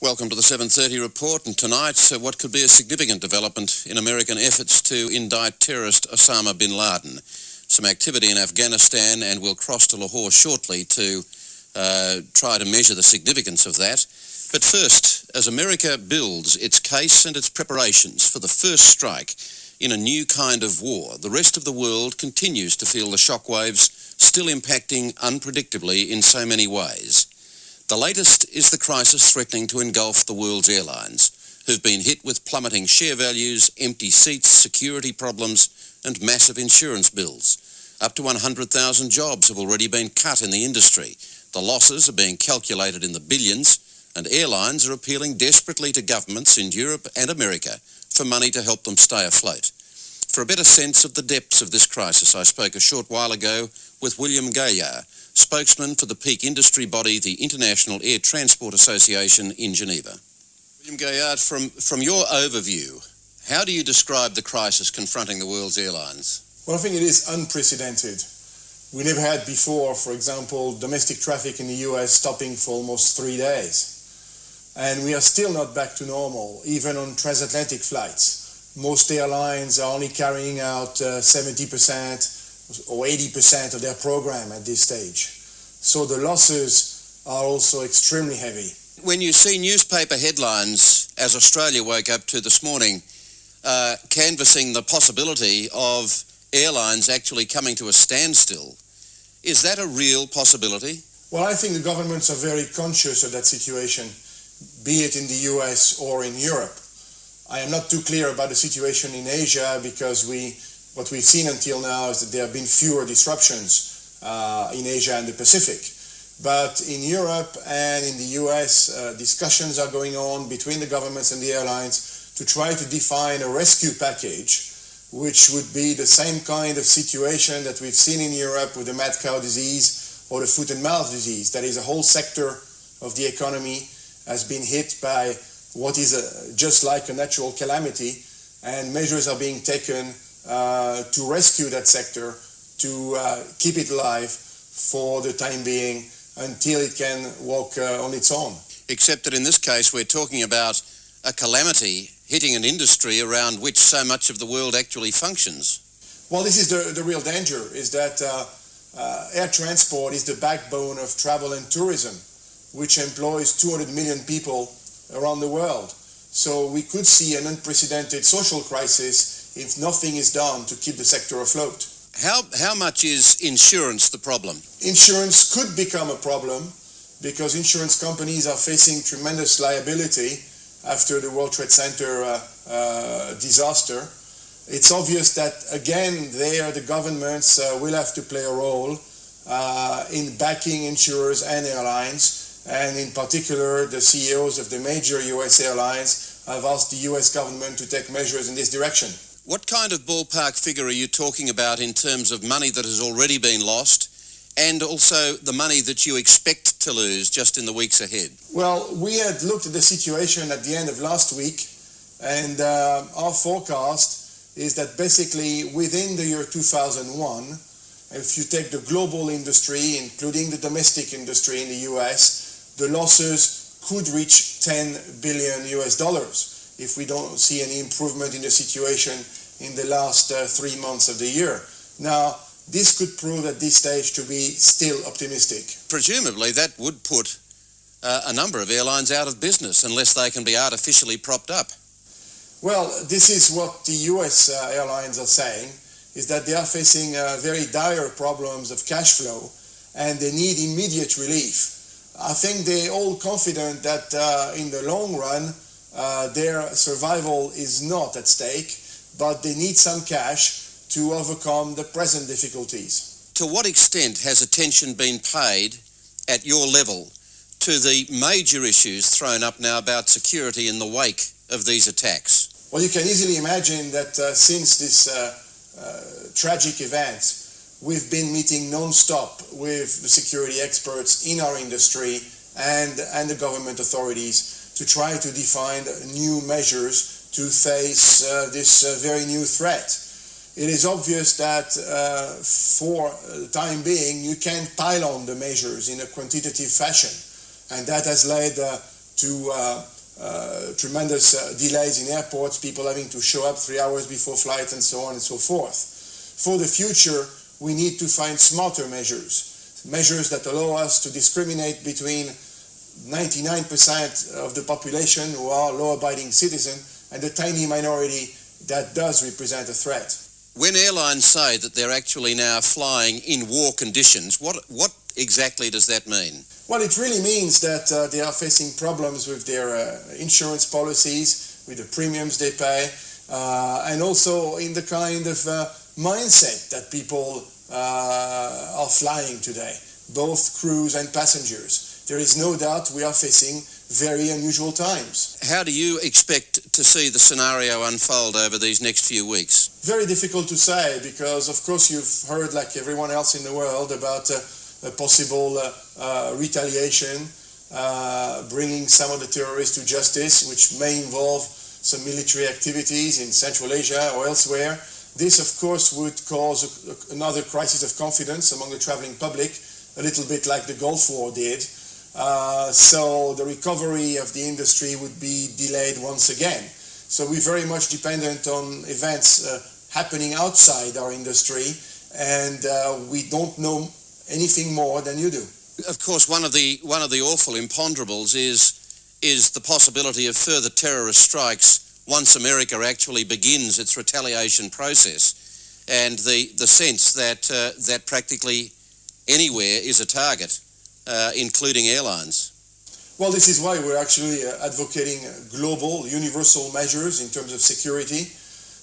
Welcome to the 7:30 report, and tonight what could be a significant development in American efforts to indict terrorist Osama bin Laden. Some activity in Afghanistan, and we'll cross to Lahore shortly to try to measure the significance of that. But first, as America builds its case and its preparations for the first strike in a new kind of war, the rest of the world continues to feel the shockwaves still impacting unpredictably in so many ways. The latest is the crisis threatening to engulf the world's airlines, who've been hit with plummeting share values, empty seats, security problems, and massive insurance bills. Up to 100,000 jobs have already been cut in the industry. The losses are being calculated in the billions, and airlines are appealing desperately to governments in Europe and America for money to help them stay afloat. For a better sense of the depths of this crisis, I spoke a short while ago with William Gaillard, spokesman for the peak industry body, the International Air Transport Association in Geneva. William Gaillard, from your overview, how do you describe the crisis confronting the world's airlines? Well, I think it is unprecedented. We never had before, for example, domestic traffic in the US stopping for almost 3 days. And we are still not back to normal, even on transatlantic flights. Most airlines are only carrying out 70% or 80% of their program at this stage. So the losses are also extremely heavy. When you see newspaper headlines, as Australia woke up to this morning, canvassing the possibility of airlines actually coming to a standstill, is that a real possibility? Well, I think the governments are very conscious of that situation, be it in the US or in Europe. I am not too clear about the situation in Asia because what we've seen until now is that there have been fewer disruptions in Asia and the Pacific. But in Europe and in the US, discussions are going on between the governments and the airlines to try to define a rescue package, which would be the same kind of situation that we've seen in Europe with the mad cow disease or the foot and mouth disease. That is, a whole sector of the economy has been hit by what is just like a natural calamity, and measures are being taken to rescue that sector, to keep it alive for the time being until it can walk on its own. Except that in this case we're talking about a calamity hitting an industry around which so much of the world actually functions. Well, this is the real danger, is that air transport is the backbone of travel and tourism, which employs 200 million people around the world. So we could see an unprecedented social crisis if nothing is done to keep the sector afloat. How much is insurance the problem? Insurance could become a problem because insurance companies are facing tremendous liability after the World Trade Center disaster. It's obvious that, again, there the governments will have to play a role in backing insurers and airlines. And in particular, the CEOs of the major US airlines have asked the US government to take measures in this direction. What kind of ballpark figure are you talking about in terms of money that has already been lost, and also the money that you expect to lose just in the weeks ahead? Well, we had looked at the situation at the end of last week, and our forecast is that basically within the year 2001, if you take the global industry, including the domestic industry in the US, the losses could reach $10 billion if we don't see any improvement in the situation in the last 3 months of the year. Now, this could prove at this stage to be still optimistic. Presumably that would put a number of airlines out of business unless they can be artificially propped up. Well, this is what the US airlines are saying, is that they are facing very dire problems of cash flow and they need immediate relief. I think they're all confident that in the long run their survival is not at stake, but they need some cash to overcome the present difficulties. To what extent has attention been paid at your level to the major issues thrown up now about security in the wake of these attacks? Well, you can easily imagine that since this tragic event, we've been meeting non-stop with the security experts in our industry and the government authorities to try to define new measures to face this very new threat. It is obvious that for the time being, you can't pile on the measures in a quantitative fashion. And that has led to tremendous delays in airports, people having to show up 3 hours before flight, and so on and so forth. For the future, we need to find smarter measures that allow us to discriminate between 99% of the population who are law-abiding citizens and the tiny minority that does represent a threat. When airlines say that they're actually now flying in war conditions, what exactly does that mean? Well, it really means that they are facing problems with their insurance policies, with the premiums they pay, and also in the kind of mindset that people are flying today, both crews and passengers. There is no doubt we are facing very unusual times. How do you expect to see the scenario unfold over these next few weeks? Very difficult to say because, of course, you've heard, like everyone else in the world, about a possible retaliation, bringing some of the terrorists to justice, which may involve some military activities in Central Asia or elsewhere. This, of course, would cause another crisis of confidence among the traveling public, a little bit like the Gulf War did. So the recovery of the industry would be delayed once again. So we're very much dependent on events happening outside our industry, and we don't know anything more than you do. Of course, one of the awful imponderables is the possibility of further terrorist strikes once America actually begins its retaliation process, and the sense that practically anywhere is a target, including airlines. Well, this is why we're actually advocating global, universal measures in terms of security.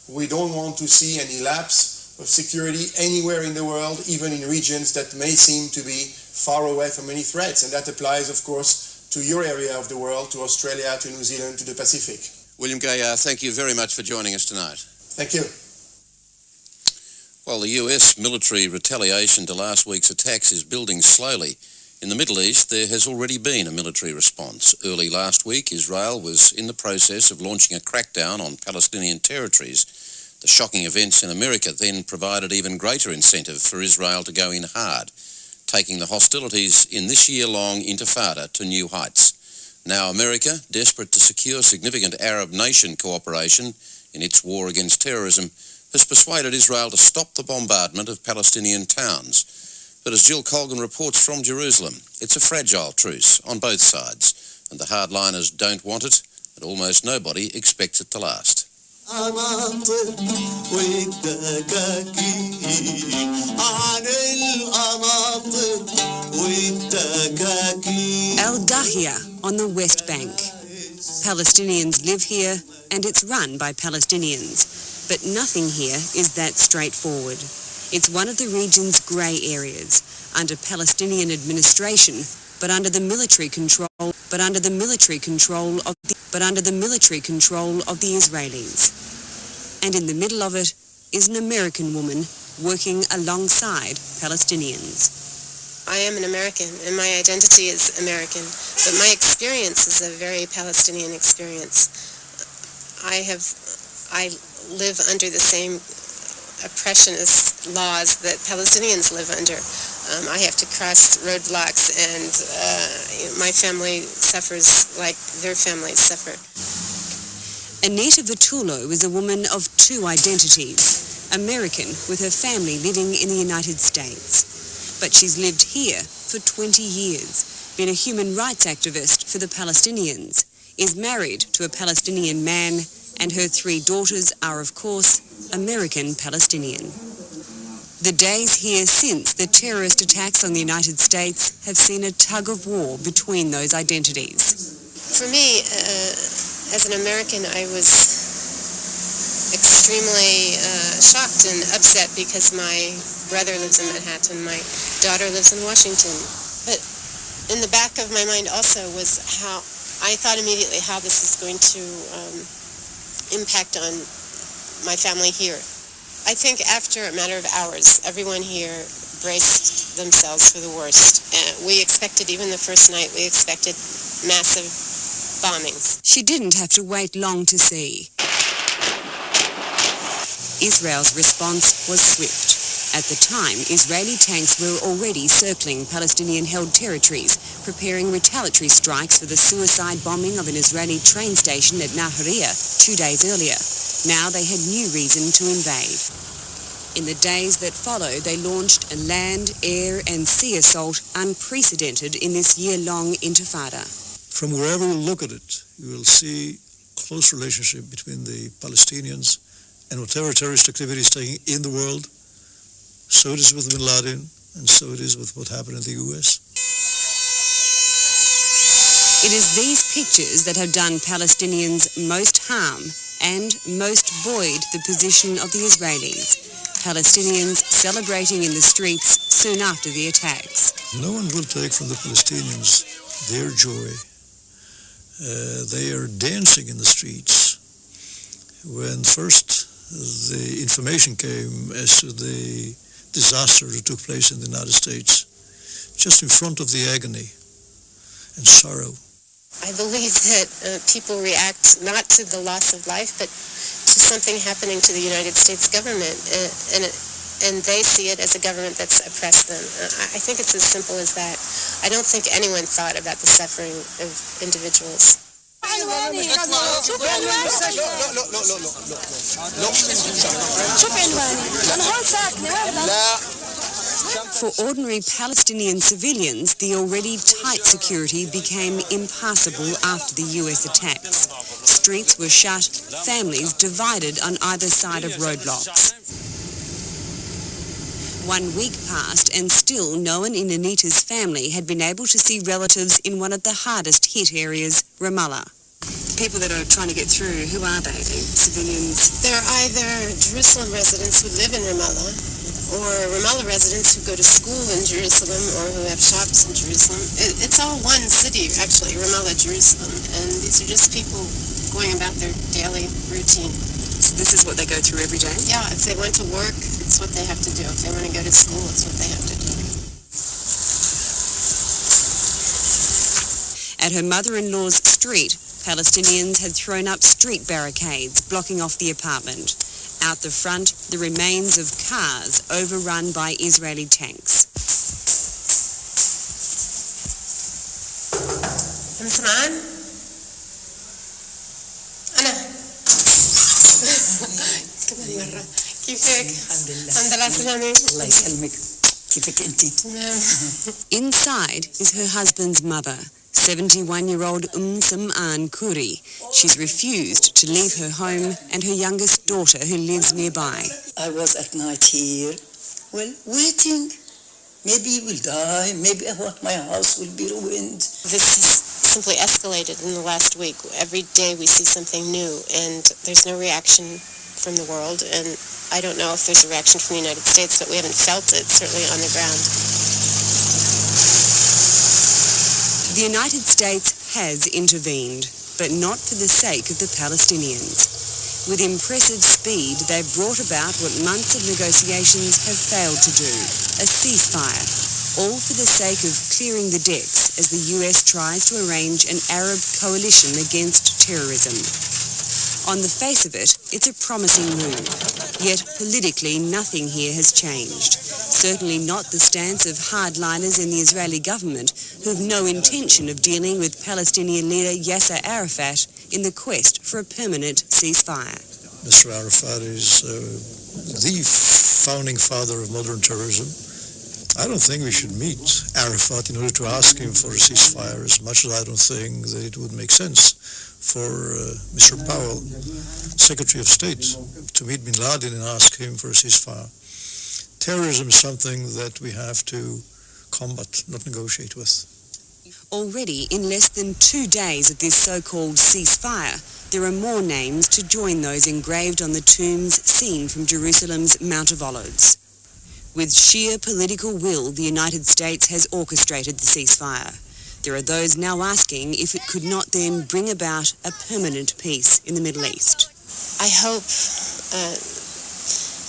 We don't want to see any lapse of security anywhere in the world, even in regions that may seem to be far away from any threats. And that applies, of course, to your area of the world, to Australia, to New Zealand, to the Pacific. William Gaillard, thank you very much for joining us tonight. Thank you. Well, the US military retaliation to last week's attacks is building slowly. In the Middle East, there has already been a military response. Early last week, Israel was in the process of launching a crackdown on Palestinian territories. The shocking events in America then provided even greater incentive for Israel to go in hard, taking the hostilities in this year-long intifada to new heights. Now America, desperate to secure significant Arab nation cooperation in its war against terrorism, has persuaded Israel to stop the bombardment of Palestinian towns. But as Jill Colgan reports from Jerusalem, it's a fragile truce on both sides, and the hardliners don't want it, and almost nobody expects it to last. Al Dahia on the West Bank. Palestinians live here and it's run by Palestinians, but nothing here is that straightforward. It's one of the region's grey areas, under Palestinian administration, but under the military control of the Israelis. And in the middle of it is an American woman working alongside Palestinians. I am an American, and my identity is American, but my experience is a very Palestinian experience. I live under the same oppressionist laws that Palestinians live under. I have to cross roadblocks, and my family suffers like their families suffer. Anita Vitullo is a woman of two identities, American with her family living in the United States. But she's lived here for 20 years, been a human rights activist for the Palestinians, is married to a Palestinian man, and her 3 daughters are, of course, American Palestinian. The days here since the terrorist attacks on the United States have seen a tug of war between those identities. For me, as an American, I was extremely shocked and upset because my brother lives in Manhattan, my daughter lives in Washington. But in the back of my mind also was how I thought immediately how this is going to impact on my family here. I think after a matter of hours, everyone here braced themselves for the worst. We expected, even the first night, we expected massive bombings. She didn't have to wait long to see. Israel's response was swift. At the time, Israeli tanks were already circling Palestinian-held territories, preparing retaliatory strikes for the suicide bombing of an Israeli train station at Nahariya 2 days earlier. Now they had new reason to invade. In the days that followed, they launched a land, air and sea assault unprecedented in this year-long intifada. From wherever you look at it, you will see close relationship between the Palestinians and whatever terrorist activity is taking in the world. So it is with bin Laden, and so it is with what happened in the U.S. It is these pictures that have done Palestinians most harm and most buoyed the position of the Israelis. Palestinians celebrating in the streets soon after the attacks. No one will take from the Palestinians their joy. They are dancing in the streets. When first the information came as to the disaster that took place in the United States, just in front of the agony and sorrow. I believe that people react not to the loss of life, but to something happening to the United States government, and they see it as a government that's oppressed them. I think it's as simple as that. I don't think anyone thought about the suffering of individuals. For ordinary Palestinian civilians, the already tight security became impassable after the US attacks. Streets were shut, families divided on either side of roadblocks. 1 week passed and still no one in Anita's family had been able to see relatives in one of the hardest hit areas, Ramallah. The people that are trying to get through, who are they? Civilians? They're either Jerusalem residents who live in Ramallah, or Ramallah residents who go to school in Jerusalem or who have shops in Jerusalem. It's all one city, actually, Ramallah, Jerusalem, and these are just people going about their daily routine. So this is what they go through every day? Yeah, if they went to work, it's what they have to do. If they want to go to school, it's what they have to do. At her mother-in-law's street, Palestinians had thrown up street barricades blocking off the apartment. Out the front, the remains of cars overrun by Israeli tanks. Inside is her husband's mother, 71-year-old Sam'an Kuri. She's refused to leave her home and her youngest daughter who lives nearby. I was at night here, waiting. Maybe we'll die, maybe my house will be ruined. This has simply escalated in the last week. Every day we see something new, and there's no reaction from the world, and I don't know if there's a reaction from the United States, but we haven't felt it, certainly on the ground. The United States has intervened, but not for the sake of the Palestinians. With impressive speed, they've brought about what months of negotiations have failed to do, a ceasefire, all for the sake of clearing the decks as the US tries to arrange an Arab coalition against terrorism. On the face of it, it's a promising move. Yet politically, nothing here has changed. Certainly not the stance of hardliners in the Israeli government who have no intention of dealing with Palestinian leader Yasser Arafat in the quest for a permanent ceasefire. Mr. Arafat is the founding father of modern terrorism. I don't think we should meet Arafat in order to ask him for a ceasefire, as much as I don't think that it would make sense for Mr. Powell, Secretary of State, to meet bin Laden and ask him for a ceasefire. Terrorism is something that we have to combat, not negotiate with. Already, in less than 2 days of this so-called ceasefire, there are more names to join those engraved on the tombs seen from Jerusalem's Mount of Olives. With sheer political will, the United States has orchestrated the ceasefire. There are those now asking if it could not then bring about a permanent peace in the Middle East. I hope,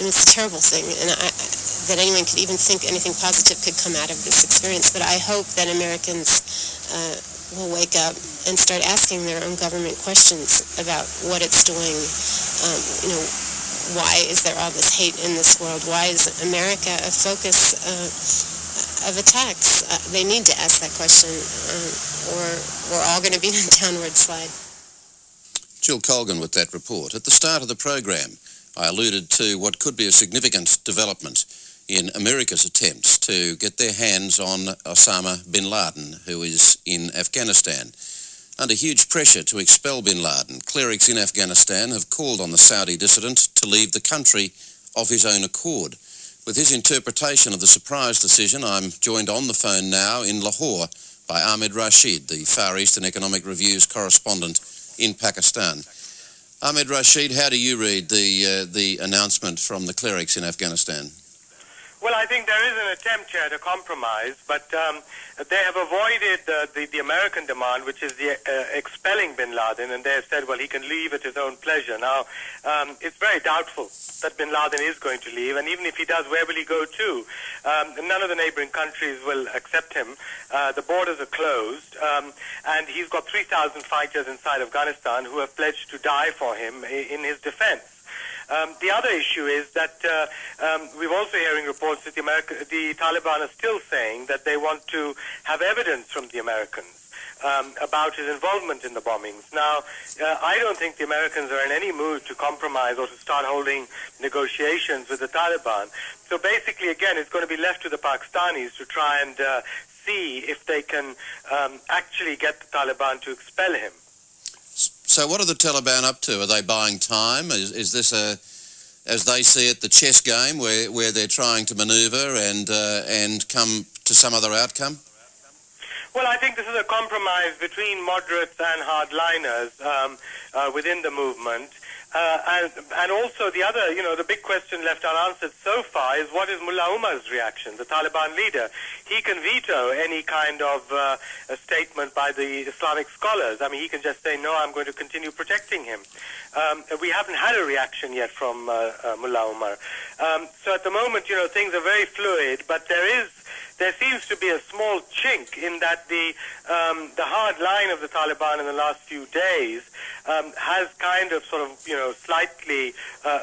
and it's a terrible thing, and that anyone could even think anything positive could come out of this experience, but I hope that Americans will wake up and start asking their own government questions about what it's doing. Why is there all this hate in this world? Why is America a focus of attacks? They need to ask that question, or we're all going to be in a downward slide. Jill Colgan with that report. At the start of the program, I alluded to what could be a significant development in America's attempts to get their hands on Osama bin Laden, who is in Afghanistan. Under huge pressure to expel bin Laden, clerics in Afghanistan have called on the Saudi dissident to leave the country of his own accord. With his interpretation of the surprise decision, I'm joined on the phone now in Lahore by Ahmed Rashid, the Far Eastern Economic Review's correspondent in Pakistan. Ahmed Rashid, how do you read the announcement from the clerics in Afghanistan? Well, I think there is an attempt here to compromise, but they have avoided the American demand, which is the expelling bin Laden, and they have said, well, he can leave at his own pleasure. Now, it's very doubtful that bin Laden is going to leave, and even if he does, where will he go to? None of the neighboring countries will accept him. The borders are closed, and he's got 3,000 fighters inside Afghanistan who have pledged to die for him in his defense. The other issue is that we're also hearing reports that the Taliban are still saying that they want to have evidence from the Americans about his involvement in the bombings. Now, I don't think the Americans are in any mood to compromise or to start holding negotiations with the Taliban. So basically, again, it's going to be left to the Pakistanis to try and see if they can actually get the Taliban to expel him. So what are the Taliban up to? Are they buying time? Is this as they see it, the chess game where they're trying to maneuver and come to some other outcome? Well, I think this is a compromise between moderates and hardliners within the movement. And also the other, the big question left unanswered so far is what is Mullah Omar's reaction, the Taliban leader? He can veto any kind of a statement by the Islamic scholars. I mean, he can just say, no, I'm going to continue protecting him. We haven't had a reaction yet from Mullah Omar. So at the moment, things are very fluid, but there seems to be a small chink in that the hard line of the Taliban in the last few days has kind of sort of, slightly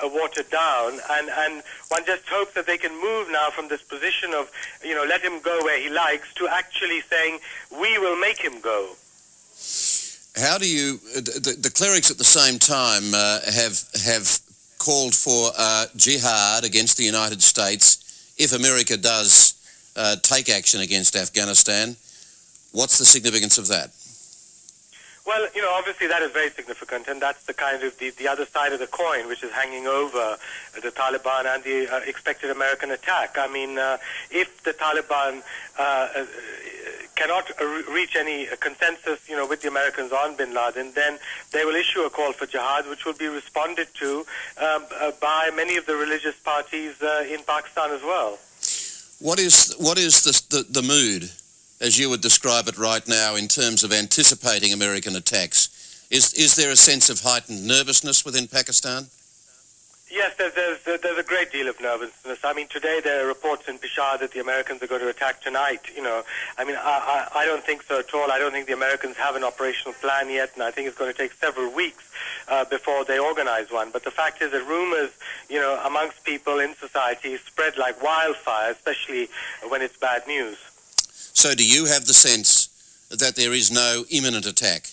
watered down, and one just hopes that they can move now from this position of, let him go where he likes to actually saying, we will make him go. How do you, the clerics at the same time have called for jihad against the United States if America does take action against Afghanistan. What's the significance of that? Well, obviously that is very significant, and that's the kind of the other side of the coin, which is hanging over the Taliban and the expected American attack. I mean, if the Taliban cannot reach any consensus, with the Americans on bin Laden, then they will issue a call for jihad, which will be responded to by many of the religious parties in Pakistan as well. What is the mood, as you would describe it right now, in terms of anticipating American attacks? Is there a sense of heightened nervousness within Pakistan? Yes, there's a great deal of nervousness. I mean, today there are reports in Peshawar that the Americans are going to attack tonight. I mean, I don't think so at all. I don't think the Americans have an operational plan yet, and I think it's going to take several weeks before they organize one. But the fact is that rumors, amongst people in society spread like wildfire, especially when it's bad news. So do you have the sense that there is no imminent attack?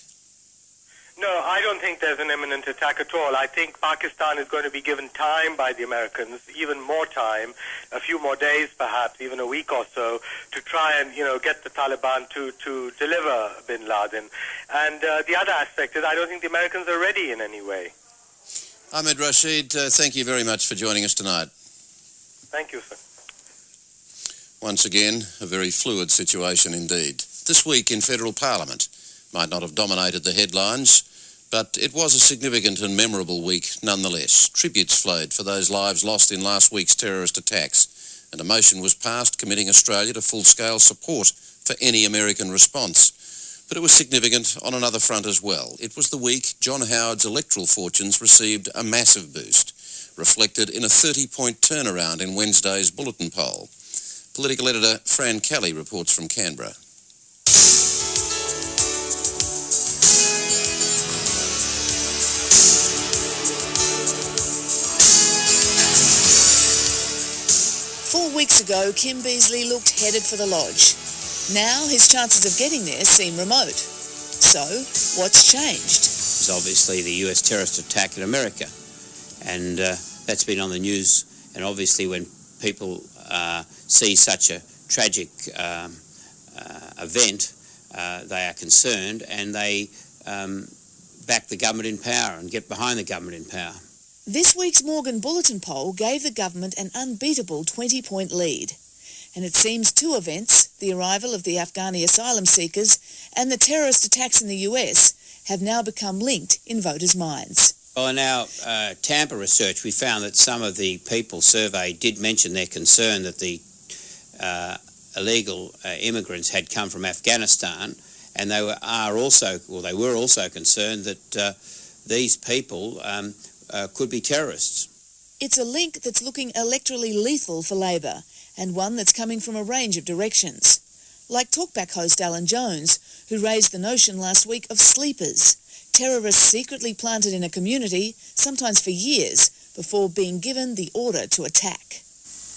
No, I don't think there's an imminent attack at all. I think Pakistan is going to be given time by the Americans, even more time, a few more days perhaps, even a week or so, to try and, get the Taliban to deliver bin Laden. And the other aspect is I don't think the Americans are ready in any way. Ahmed Rashid, thank you very much for joining us tonight. Thank you, sir. Once again, a very fluid situation indeed. This week in Federal Parliament might not have dominated the headlines, but it was a significant and memorable week nonetheless. Tributes flowed for those lives lost in last week's terrorist attacks, and a motion was passed committing Australia to full-scale support for any American response. But it was significant on another front as well. It was the week John Howard's electoral fortunes received a massive boost, reflected in a 30-point turnaround in Wednesday's Bulletin poll. Political editor Fran Kelly reports from Canberra. weeks ago, Kim Beazley looked headed for the lodge. Now his chances of getting there seem remote. So, what's changed? It's obviously the US terrorist attack in America, and that's been on the news. And obviously when people see such a tragic event, they are concerned, and they back the government in power and get behind the government in power. This week's Morgan Bulletin poll gave the government an unbeatable 20-point lead. And it seems two events, the arrival of the Afghani asylum seekers and the terrorist attacks in the US, have now become linked in voters' minds. Well, in our Tampa research, we found that some of the people surveyed did mention their concern that the illegal immigrants had come from Afghanistan, and they were also concerned that these people could be terrorists. It's a link that's looking electorally lethal for Labor, and one that's coming from a range of directions. Like Talkback host Alan Jones, who raised the notion last week of sleepers, terrorists secretly planted in a community, sometimes for years, before being given the order to attack.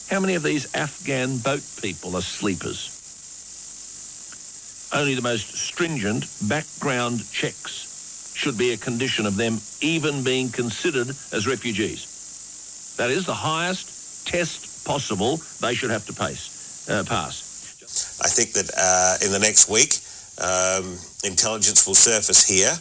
How many of these Afghan boat people are sleepers? Only the most stringent background checks should be a condition of them even being considered as refugees. That is the highest test possible they should have to pass. I think that in the next week, intelligence will surface here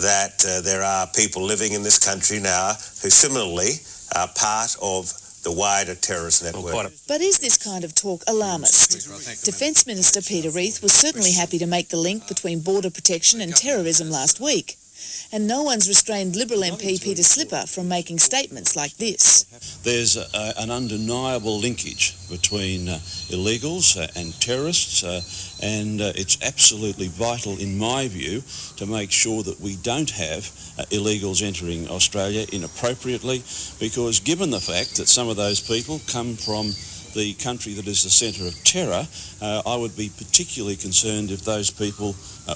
that there are people living in this country now who similarly are part of the wider terrorist network. But is this kind of talk alarmist? Defence Minister Peter Reith was certainly happy to make the link between border protection and terrorism last week. And no one's restrained Liberal MP Peter Slipper from making statements like this. There's an undeniable linkage between illegals and terrorists, and it's absolutely vital, in my view, to make sure that we don't have illegals entering Australia inappropriately, because given the fact that some of those people come from the country that is the centre of terror, I would be particularly concerned if those people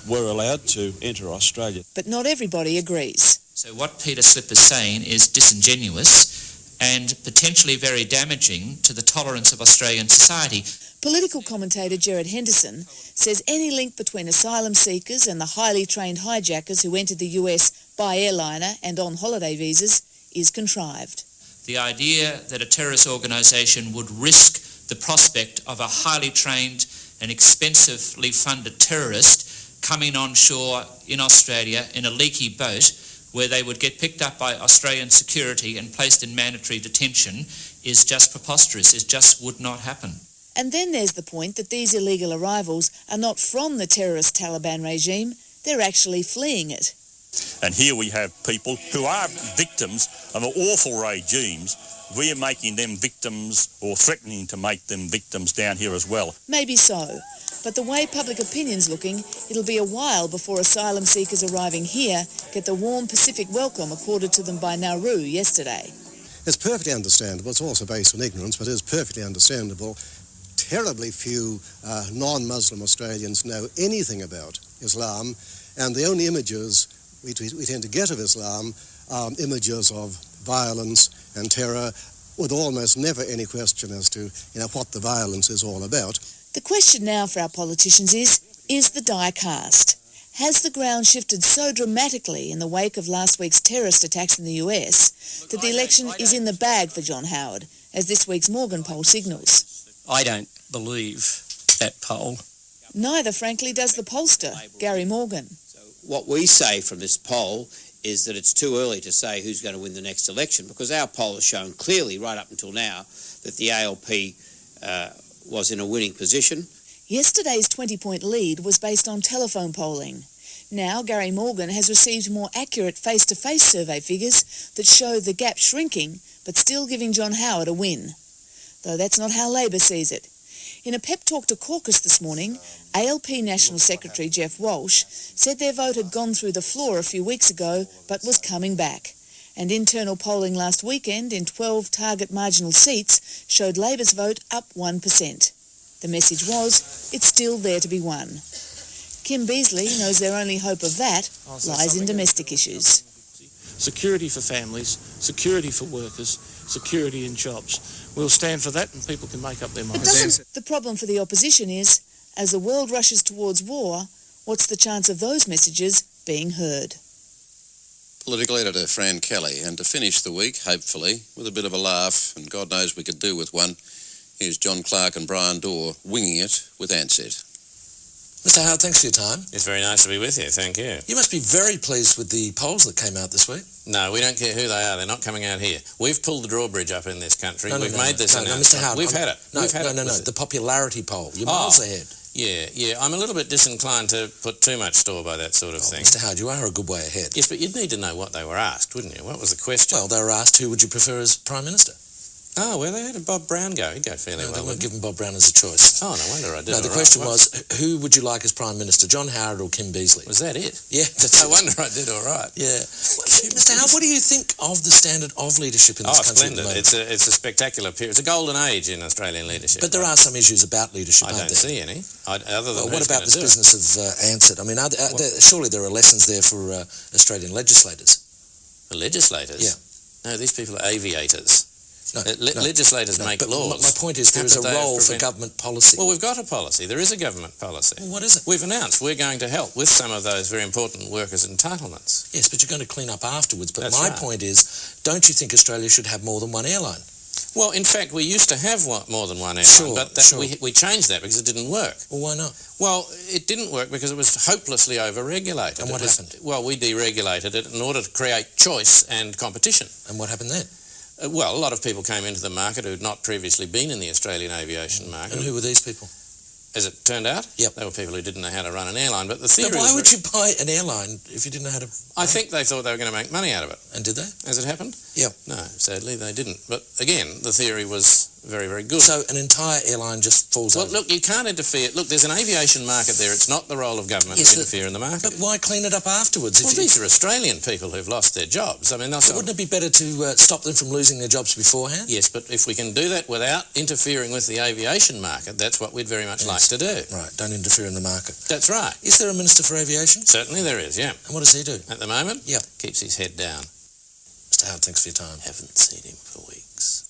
were allowed to enter Australia. But not everybody agrees. So what Peter Slipper's saying is disingenuous and potentially very damaging to the tolerance of Australian society. Political commentator Gerard Henderson says any link between asylum seekers and the highly trained hijackers who entered the US by airliner and on holiday visas is contrived. The idea that a terrorist organisation would risk the prospect of a highly trained and expensively funded terrorist coming on shore in Australia in a leaky boat where they would get picked up by Australian security and placed in mandatory detention is just preposterous. It just would not happen. And then there's the point that these illegal arrivals are not from the terrorist Taliban regime, they're actually fleeing it. And here we have people who are victims of awful regimes. We're making them victims, or threatening to make them victims down here as well. Maybe so. But the way public opinion's looking, it'll be a while before asylum seekers arriving here get the warm Pacific welcome accorded to them by Nauru yesterday. It's perfectly understandable. It's also based on ignorance, but it is perfectly understandable. Terribly few non-Muslim Australians know anything about Islam, and the only images we tend to get of Islam are images of violence and terror, with almost never any question as to what the violence is all about. The question now for our politicians is the die cast? Has the ground shifted so dramatically in the wake of last week's terrorist attacks in the US that the election is in the bag for John Howard, as this week's Morgan poll signals? I don't believe that poll. Neither, frankly, does the pollster, Gary Morgan. What we say from this poll is that it's too early to say who's going to win the next election, because our poll has shown clearly right up until now that the ALP was in a winning position. Yesterday's 20-point lead was based on telephone polling. Now Gary Morgan has received more accurate face-to-face survey figures that show the gap shrinking but still giving John Howard a win. Though that's not how Labor sees it. In a pep talk to caucus this morning, ALP National Secretary Jeff Walsh said their vote had gone through the floor a few weeks ago but was coming back. And internal polling last weekend in 12 target marginal seats showed Labor's vote up 1%. The message was, it's still there to be won. Kim Beazley knows their only hope of that lies in domestic issues. Security for families, security for workers, security in jobs. we'll stand for that and people can make up their minds. The problem for the opposition is, as the world rushes towards war, what's the chance of those messages being heard? Political editor Fran Kelly. And to finish the week, hopefully, with a bit of a laugh, and God knows we could do with one, here's John Clark and Brian Dorr winging it with Ansett. Mr. Howard, thanks for your time. It's very nice to be with you, thank you. You must be very pleased with the polls that came out this week. No, we don't care who they are. They're not coming out here. We've pulled the drawbridge up in this country. We've made this announcement. Mr. Howard, We've had it. No. The popularity poll. You're miles ahead. Yeah. I'm a little bit disinclined to put too much store by that sort of thing. Mr. Howard, you are a good way ahead. Yes, but you'd need to know what they were asked, wouldn't you? What was the question? Well, they were asked who would you prefer as Prime Minister. Oh, well, they had Bob Brown go. He'd go fairly well. They weren't giving Bob Brown as a choice. Oh, no wonder I did. No, the question was, who would you like as Prime Minister, John Howard or Kim Beazley? Was that it? Yeah. No wonder I did all right. Yeah. Mr. Howard, what do you think of the standard of leadership in this country? Splendid. It's a spectacular period. It's a golden age in Australian leadership. But there are some issues about leadership, I aren't don't there? see any. Other than what about this business of Ansett? I mean, surely there are lessons there for Australian legislators. The legislators? Yeah. No, these people are aviators. Legislators make laws. My point is there is a role for government policy. Well, we've got a policy. There is a government policy. Well, what is it? We've announced we're going to help with some of those very important workers' entitlements. Yes, but you're going to clean up afterwards. But That's my right. point is, don't you think Australia should have more than one airline? Well, in fact, we used to have more than one airline, but we changed that because it didn't work. Well, why not? Well, it didn't work because it was hopelessly over-regulated. And what happened? Well, we deregulated it in order to create choice and competition. And what happened then? Well, a lot of people came into the market who had not previously been in the Australian aviation market. And who were these people? As it turned out? Yep. They were people who didn't know how to run an airline. But the theory why would you buy an airline if you didn't know how to... I think they thought they were going to make money out of it. And did they? As it happened? Yep. No, sadly they didn't. But again, the theory was very, very good. So an entire airline just falls over? Well, look, you can't interfere. Look, there's an aviation market there. It's not the role of government to interfere in the market. But why clean it up afterwards? Well, these are Australian people who've lost their jobs. I mean, wouldn't it be better to stop them from losing their jobs beforehand? Yes, but if we can do that without interfering with the aviation market, that's what we'd very much like to do. Right, don't interfere in the market. That's right. Is there a Minister for Aviation? Certainly there is, yeah. And what does he do? At the moment? Yeah. Keeps his head down. Mr. Howard, thanks for your time. Haven't seen him for weeks.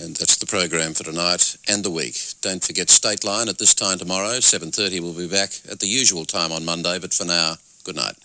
And that's the program for tonight and the week. Don't forget State Line at this time tomorrow, 7:30. We'll be back at the usual time on Monday, but for now, good night.